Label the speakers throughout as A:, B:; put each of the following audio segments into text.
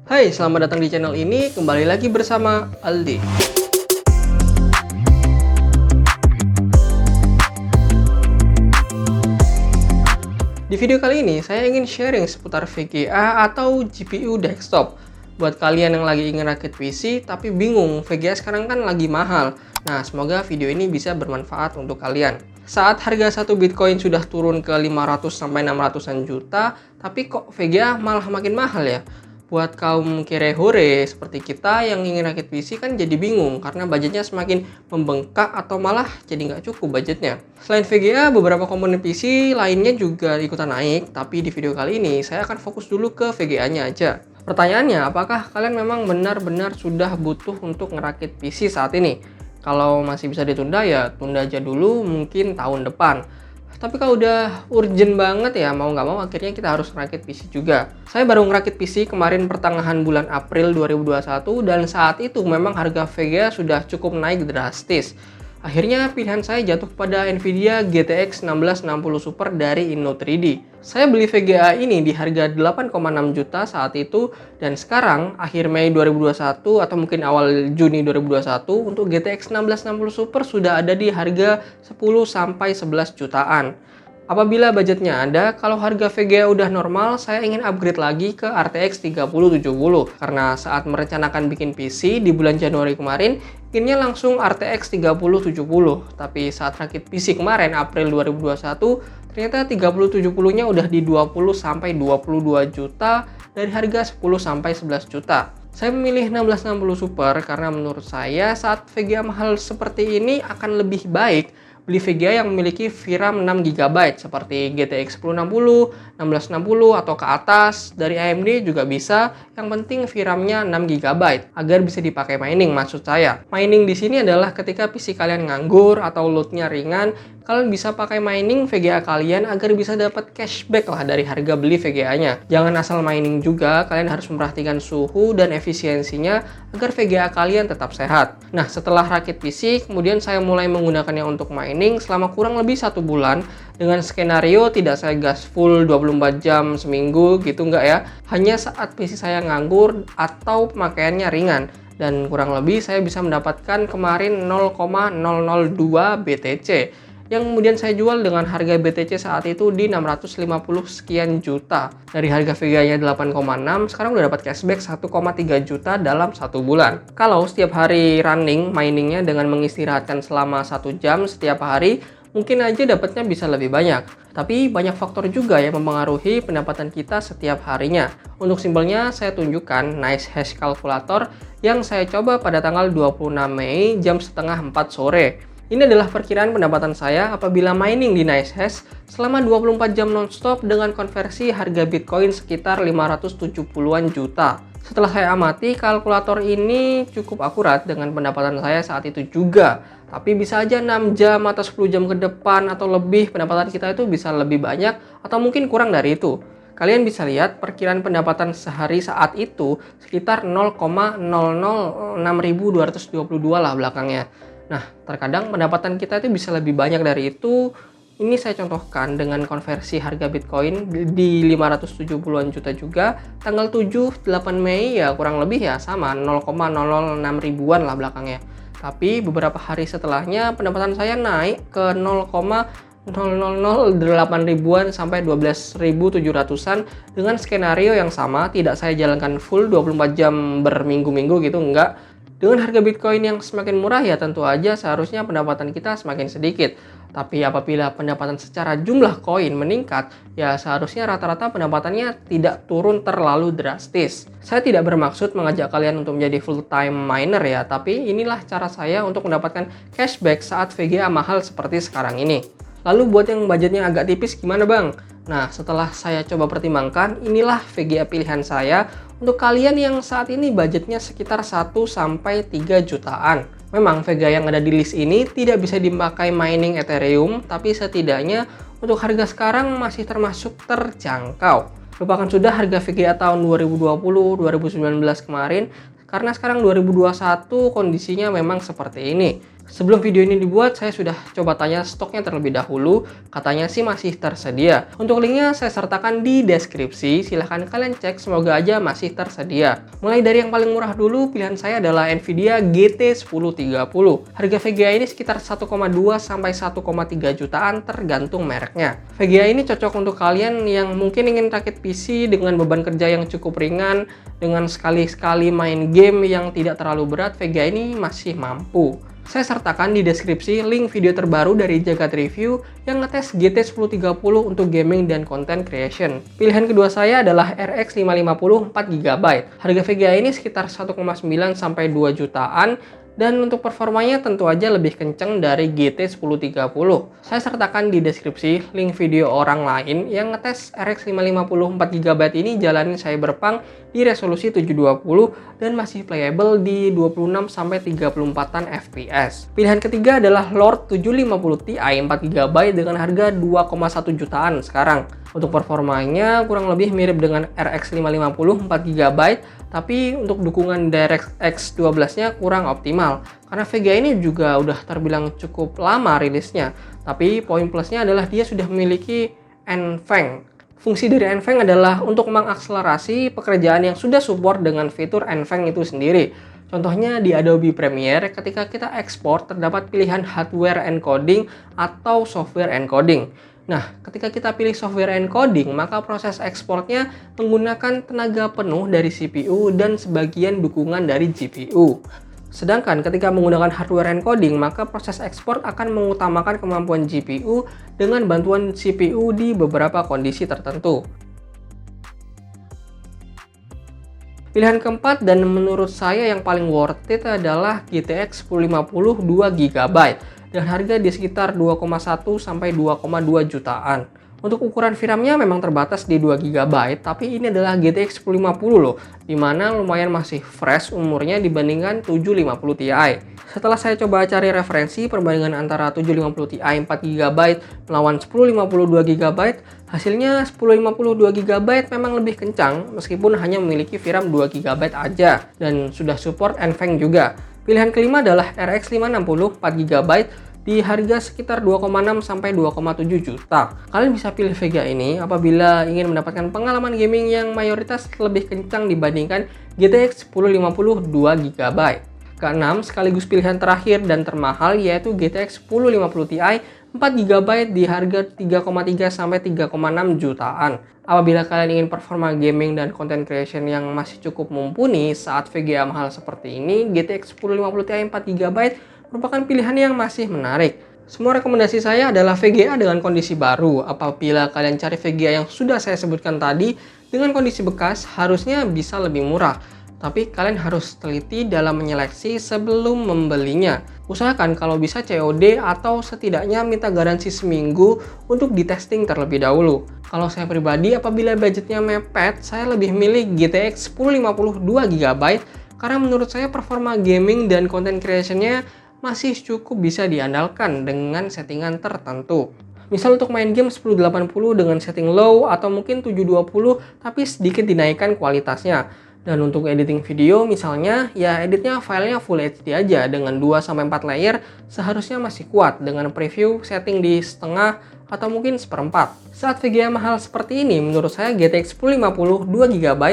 A: Hai, selamat datang di channel ini. Kembali lagi bersama Aldi. Di video kali ini, saya ingin sharing seputar VGA atau GPU desktop. Buat kalian yang lagi ingin rakit PC, tapi bingung, VGA sekarang kan lagi mahal. Nah, semoga video ini bisa bermanfaat untuk kalian. Saat harga satu Bitcoin sudah turun ke 500-600-an juta, tapi kok VGA malah makin mahal ya? Buat kaum kire-hore seperti kita yang ingin rakit PC kan jadi bingung karena budgetnya semakin membengkak atau malah jadi nggak cukup budgetnya. Selain VGA, beberapa komponen PC lainnya juga ikutan naik, tapi di video kali ini saya akan fokus dulu ke VGA-nya aja. Pertanyaannya, apakah kalian memang benar-benar sudah butuh untuk ngerakit PC saat ini? Kalau masih bisa ditunda ya tunda aja dulu, mungkin tahun depan. Tapi kalau udah urgent banget ya mau nggak mau akhirnya kita harus ngerakit PC juga. Saya baru ngerakit PC kemarin pertengahan bulan April 2021 dan saat itu memang harga VGA sudah cukup naik drastis. Akhirnya pilihan saya jatuh pada Nvidia GTX 1660 Super dari Inno3D. Saya beli VGA ini di harga 8,6 juta saat itu dan sekarang akhir Mei 2021 atau mungkin awal Juni 2021 untuk GTX 1660 Super sudah ada di harga 10-11 jutaan. Apabila budgetnya ada, kalau harga VGA udah normal, saya ingin upgrade lagi ke RTX 3070. Karena saat merencanakan bikin PC di bulan Januari kemarin, inginnya langsung RTX 3070. Tapi saat rakit PC kemarin, April 2021, ternyata 3070-nya udah di 20-22 juta dari harga 10-11 juta. Saya memilih 1660 Super karena menurut saya saat VGA mahal seperti ini akan lebih baik beli VGA yang memiliki VRAM 6GB seperti GTX 1060, 1660 atau ke atas. Dari AMD juga bisa, yang penting VRAM-nya 6GB agar bisa dipakai mining maksud saya. Mining di sini adalah ketika PC kalian nganggur atau load-nya ringan, kalian bisa pakai mining VGA kalian agar bisa dapat cashback lah dari harga beli VGA-nya. Jangan asal mining juga, kalian harus memperhatikan suhu dan efisiensinya agar VGA kalian tetap sehat. Nah, setelah rakit PC, kemudian saya mulai menggunakannya untuk mining selama kurang lebih 1 bulan dengan skenario tidak saya gas full 24 jam seminggu gitu enggak ya. Hanya saat PC saya nganggur atau pemakaiannya ringan. Dan kurang lebih saya bisa mendapatkan kemarin 0,002 BTC. Yang kemudian saya jual dengan harga BTC saat itu di 650 sekian juta. Dari harga VGA-nya 8,6, sekarang udah dapat cashback 1,3 juta dalam 1 bulan. Kalau setiap hari running miningnya dengan mengistirahatkan selama 1 jam setiap hari, mungkin aja dapatnya bisa lebih banyak. Tapi banyak faktor juga yang mempengaruhi pendapatan kita setiap harinya. Untuk simpelnya, saya tunjukkan NiceHash Calculator yang saya coba pada tanggal 26 Mei jam setengah 4 sore. Ini adalah perkiraan pendapatan saya apabila mining di NiceHash selama 24 jam nonstop dengan konversi harga Bitcoin sekitar 570-an juta. Setelah saya amati, kalkulator ini cukup akurat dengan pendapatan saya saat itu juga. Tapi bisa aja 6 jam atau 10 jam ke depan atau lebih pendapatan kita itu bisa lebih banyak atau mungkin kurang dari itu. Kalian bisa lihat perkiraan pendapatan sehari saat itu sekitar 0,006.222 lah belakangnya. Nah, terkadang pendapatan kita itu bisa lebih banyak dari itu. Ini saya contohkan dengan konversi harga Bitcoin di 570-an juta juga. Tanggal 7-8 Mei ya kurang lebih ya sama 0,006 ribuan lah belakangnya. Tapi beberapa hari setelahnya pendapatan saya naik ke 0,0008 ribuan sampai 12.700-an dengan skenario yang sama. Tidak saya jalankan full 24 jam berminggu-minggu gitu, enggak. Dengan harga Bitcoin yang semakin murah ya tentu aja seharusnya pendapatan kita semakin sedikit. Tapi apabila pendapatan secara jumlah koin meningkat, ya seharusnya rata-rata pendapatannya tidak turun terlalu drastis. Saya tidak bermaksud mengajak kalian untuk menjadi full-time miner ya, tapi inilah cara saya untuk mendapatkan cashback saat VGA mahal seperti sekarang ini. Lalu buat yang budgetnya agak tipis gimana bang? Nah, setelah saya coba pertimbangkan, inilah VGA pilihan saya untuk kalian yang saat ini budgetnya sekitar 1-3 jutaan. Memang VGA yang ada di list ini tidak bisa dipakai mining Ethereum, tapi setidaknya untuk harga sekarang masih termasuk terjangkau. Lupakan sudah harga VGA tahun 2020-2019 kemarin, karena sekarang 2021 kondisinya memang seperti ini. Sebelum video ini dibuat, saya sudah coba tanya stoknya terlebih dahulu. Katanya sih masih tersedia. Untuk linknya saya sertakan di deskripsi. Silahkan kalian cek, semoga aja masih tersedia. Mulai dari yang paling murah dulu, pilihan saya adalah Nvidia GT 1030. Harga VGA ini sekitar 1,2 sampai 1,3 jutaan tergantung mereknya. VGA ini cocok untuk kalian yang mungkin ingin rakit PC dengan beban kerja yang cukup ringan, dengan sekali-sekali main game yang tidak terlalu berat, VGA ini masih mampu. Saya sertakan di deskripsi link video terbaru dari Jagat Review yang ngetes GT 1030 untuk gaming dan content creation. Pilihan kedua saya adalah RX 550 4GB. Harga VGA ini sekitar 1,9 sampai 2 jutaan. Dan untuk performanya tentu aja lebih kenceng dari GT 1030. Saya sertakan di deskripsi link video orang lain yang ngetes RX 550 4GB ini jalanin Cyberpunk di resolusi 720 dan masih playable di 26-34an fps. Pilihan ketiga adalah Lord 750 Ti 4GB dengan harga 2,1 jutaan sekarang. Untuk performanya kurang lebih mirip dengan RX 550 4GB, tapi untuk dukungan DirectX 12-nya kurang optimal. Karena VGA ini juga udah terbilang cukup lama rilisnya. Tapi poin plusnya adalah dia sudah memiliki NVENC. Fungsi dari NVENC adalah untuk mengakselerasi pekerjaan yang sudah support dengan fitur NVENC itu sendiri. Contohnya di Adobe Premiere, ketika kita ekspor terdapat pilihan hardware encoding atau software encoding. Nah, ketika kita pilih software encoding, maka proses ekspornya menggunakan tenaga penuh dari CPU dan sebagian dukungan dari GPU. Sedangkan ketika menggunakan hardware encoding, maka proses ekspor akan mengutamakan kemampuan GPU dengan bantuan CPU di beberapa kondisi tertentu. Pilihan keempat dan menurut saya yang paling worth it adalah GTX 1050 2GB. Dan harga di sekitar 2,1 sampai 2,2 jutaan. Untuk ukuran VRAM-nya memang terbatas di 2GB, tapi ini adalah GTX 1050 loh, dimana lumayan masih fresh umurnya dibandingkan 750 Ti. Setelah saya coba cari referensi perbandingan antara 750 Ti 4GB melawan 1050 2GB, hasilnya 1050 2GB memang lebih kencang meskipun hanya memiliki VRAM 2GB aja dan sudah support NVENC juga. Pilihan kelima adalah RX 560 4GB di harga sekitar 2,6 sampai 2,7 juta. Kalian bisa pilih VGA ini apabila ingin mendapatkan pengalaman gaming yang mayoritas lebih kencang dibandingkan GTX 1050 2GB. Keenam, sekaligus pilihan terakhir dan termahal yaitu GTX 1050 Ti 4GB di harga 3,3 sampai 3,6 jutaan. Apabila kalian ingin performa gaming dan content creation yang masih cukup mumpuni saat VGA mahal seperti ini, GTX 1050 Ti 4GB merupakan pilihan yang masih menarik. Semua rekomendasi saya adalah VGA dengan kondisi baru. Apabila kalian cari VGA yang sudah saya sebutkan tadi dengan kondisi bekas, harusnya bisa lebih murah. Tapi kalian harus teliti dalam menyeleksi sebelum membelinya. Usahakan kalau bisa COD atau setidaknya minta garansi seminggu untuk ditesting terlebih dahulu. Kalau saya pribadi, apabila budgetnya mepet, saya lebih milih GTX 1050 2GB karena menurut saya performa gaming dan content creation-nya masih cukup bisa diandalkan dengan settingan tertentu. Misal untuk main game 1080 dengan setting low atau mungkin 720 tapi sedikit dinaikkan kualitasnya. Dan untuk editing video misalnya, ya editnya filenya Full HD aja dengan 2-4 layer seharusnya masih kuat dengan preview setting di setengah atau mungkin seperempat. Saat VGA mahal seperti ini, menurut saya GTX 1050 2GB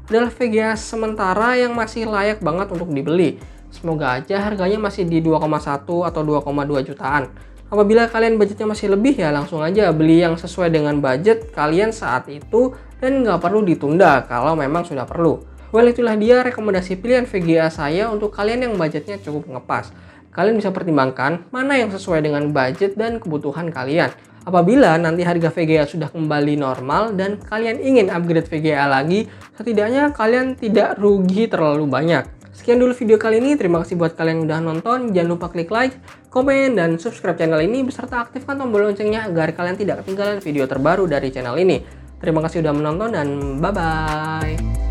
A: adalah VGA sementara yang masih layak banget untuk dibeli. Semoga aja harganya masih di 2,1 atau 2,2 jutaan. Apabila kalian budgetnya masih lebih ya langsung aja beli yang sesuai dengan budget kalian saat itu dan nggak perlu ditunda kalau memang sudah perlu. Well, itulah dia rekomendasi pilihan VGA saya untuk kalian yang budgetnya cukup ngepas. Kalian bisa pertimbangkan mana yang sesuai dengan budget dan kebutuhan kalian. Apabila nanti harga VGA sudah kembali normal dan kalian ingin upgrade VGA lagi, setidaknya kalian tidak rugi terlalu banyak. Sekian dulu video kali ini, terima kasih buat kalian yang udah nonton, jangan lupa klik like, komen, dan subscribe channel ini beserta aktifkan tombol loncengnya agar kalian tidak ketinggalan video terbaru dari channel ini. Terima kasih sudah menonton dan bye-bye.